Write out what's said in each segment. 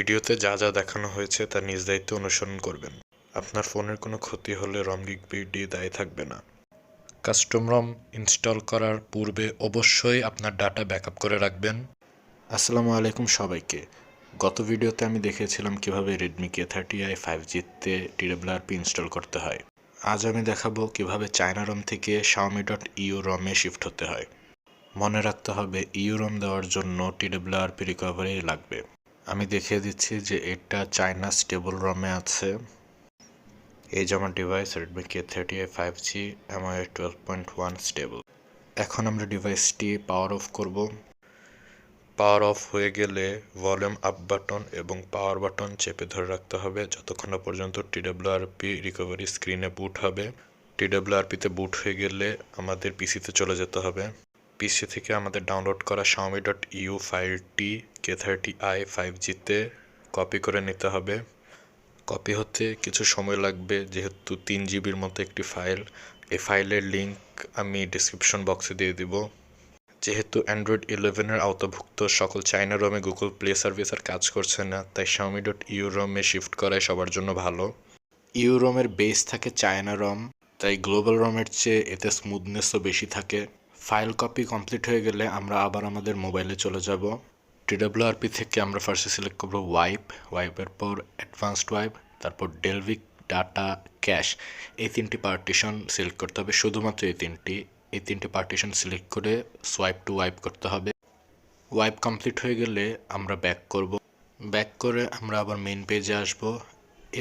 ভিডিওতে যা যা দেখানো হয়েছে তা নিজ দায়িত্বে অনুসরণ করবেন। আপনার ফোনের কোনো ক্ষতি হলে রম রিকভারি দায়ী থাকবে না। কাস্টম রম ইনস্টল করার পূর্বে অবশ্যই আপনার ডাটা ব্যাকআপ করে রাখবেন। আসসালামু আলাইকুম সবাইকে। গত ভিডিওতে আমি দেখিয়েছিলাম কিভাবে Redmi K30i 5G তে TWRP ইনস্টল করতে হয়। আজ আমি দেখাবো কিভাবে চায়না রম থেকে Xiaomi.eu rom এ শিফট হতে হয়। মনে রাখতে হবে EU rom দেওয়ার জন্য TWRP রিকভারি লাগবে। আমি দেখিয়ে দিচ্ছি যে এটা চায়না স্টেবল রমে আছে। এই যে আমার device Redmi K30i 5G MIUI 12.1 stable. এখন আমরা ডিভাইসটি পাওয়ার অফ করব। পাওয়ার অফ হয়ে গেলে ভলিউম আপ বাটন এবং পাওয়ার বাটন চেপে ধরে রাখতে হবে যতক্ষণ না পর্যন্ত TWRP রিকভারি স্ক্রিনে বুট হবে। TWRP-তে বুট হয়ে গেলে আমাদের পিসিতে চলে যেতে হবে। পিসি থেকে আমাদের ডাউনলোড করা Xiaomi.eu ফাইলটি K30i 5G-তে কপি করে নিতে হবে। কপি হতে কিছু সময় লাগবে যেহেতু 3 জিবির মতো একটি ফাইল। এই ফাইলের লিঙ্ক আমি ডিসক্রিপশন বক্সে দিয়ে দিব। যেহেতু Android 11-এর আওতাভুক্ত সকল চায়না রমে গুগল প্লে সার্ভিস আর কাজ করছে না, তাই Xiaomi.eu rom-এ শিফট করাই সবার জন্য ভালো। EU rom-এর বেস থাকে চায়না রম, তাই গ্লোবাল রমের চেয়ে এতে স্মুথনেসও বেশি থাকে। ফাইল কপি কমপ্লিট হয়ে গেলে আমরা আবার আমাদের মোবাইলে চলে যাব। TWRP থেকে আমরা ফার্স্টে সিলেক্ট করব ওয়াইপের পর অ্যাডভান্সড ওয়াইপ, তারপর ডেলভিক ডাটা ক্যাশ। এই তিনটি পার্টিশন সিলেক্ট করতে হবে, শুধুমাত্র এই তিনটি পার্টিশন সিলেক্ট করে সোয়াইপ টু ওয়াইপ করতে হবে। ওয়াইপ কমপ্লিট হয়ে গেলে আমরা ব্যাক করব। ব্যাক করে আমরা আবার মেইন পেজে আসব।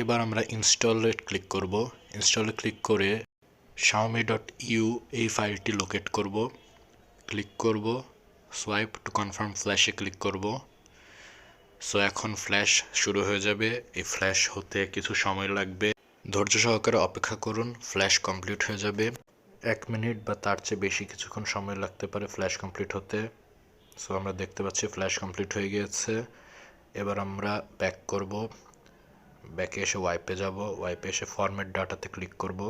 এবার আমরা ইনস্টলে ক্লিক করব। ইনস্টলে ক্লিক করে Xiaomi.eu এই ফাইলটি লোকেট করব। ক্লিক করব, সোয়াইপ টু কনফার্ম ফ্ল্যাশে ক্লিক করব। সো এখন ফ্ল্যাশ শুরু হয়ে যাবে। এই ফ্ল্যাশ হতে কিছু সময় লাগবে, ধৈর্য সহকারে অপেক্ষা করুন। ফ্ল্যাশ কমপ্লিট হয়ে যাবে। 1 মিনিট বা তার চেয়ে বেশি কিছুক্ষণ সময় লাগতে পারে ফ্ল্যাশ কমপ্লিট হতে। সো আমরা দেখতে পাচ্ছি ফ্ল্যাশ কমপ্লিট হয়ে গিয়েছে। এবার আমরা ব্যাক করব। ব্যাকে এসে ওয়াইপে যাব। ওয়াইপে এসে ফরম্যাট ডাটাতে ক্লিক করব।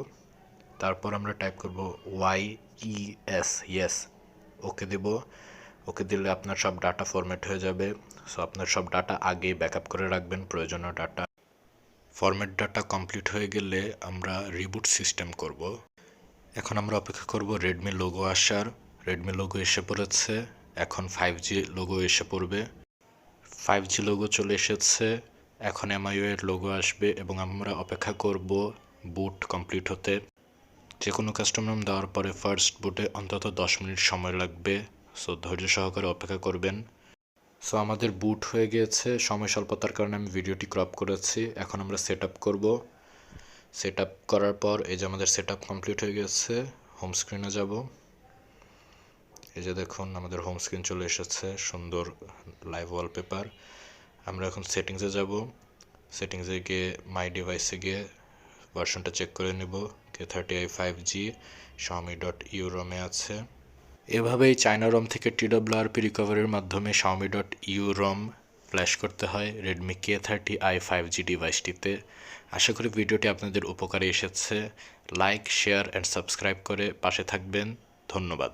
তারপর আমরা টাইপ করব YES ওকে দেব। ওকে দিলে আপনার সব ডাটা ফরম্যাট হয়ে যাবে। সো আপনার সব ডাটা আগেই ব্যাকআপ করে রাখবেন, প্রয়োজনীয় ডাটা। ফরম্যাট ডাটা কমপ্লিট হয়ে গেলে আমরা রিবুট সিস্টেম করব। এখন আমরা অপেক্ষা করব রেডমি লোগো আসার। রেডমি লোগো এসে পড়েছে। এখন 5G লোগো এসে পড়বে। 5G লোগো চলে এসেছে। এখন MIUI এর লোগো আসবে এবং আমরা অপেক্ষা করব বুট কমপ্লিট হতে। যে কোনো কাস্টম রম দেওয়ার পরে ফার্স্ট বুটে অন্তত 10 মিনিট সময় লাগবে। সো ধৈর্য সহকারে অপেক্ষা করবেন। সো আমাদের বুট হয়ে গিয়েছে। সময় স্বল্পতার কারণে আমি ভিডিওটি ক্রপ করেছি। এখন আমরা সেট আপ করব। সেট আপ করার পর এই যে আমাদের সেট আপ কমপ্লিট হয়ে গেছে। হোম স্ক্রিনে যাব। এই যে দেখুন আমাদের হোম স্ক্রিন চলে এসেছে, সুন্দর লাইভ ওয়ালপেপার। আমরা এখন সেটিংসে যাব। সেটিংসে গিয়ে মাই ডিভাইসে গিয়ে ভার্সনটা চেক করে নেব। K30i 5G Xiaomi.eu rom এ আছে। এভাবেই চায়না রম থেকে TWRP রিকভারির মাধ্যমে Xiaomi.eu rom ফ্ল্যাশ করতে হয় Redmi K30i 5G ডিভাইসটিতে। আশা করি ভিডিওটি আপনাদের উপকারে এসেছে। লাইক, শেয়ার অ্যান্ড সাবস্ক্রাইব করে পাশে থাকবেন। ধন্যবাদ।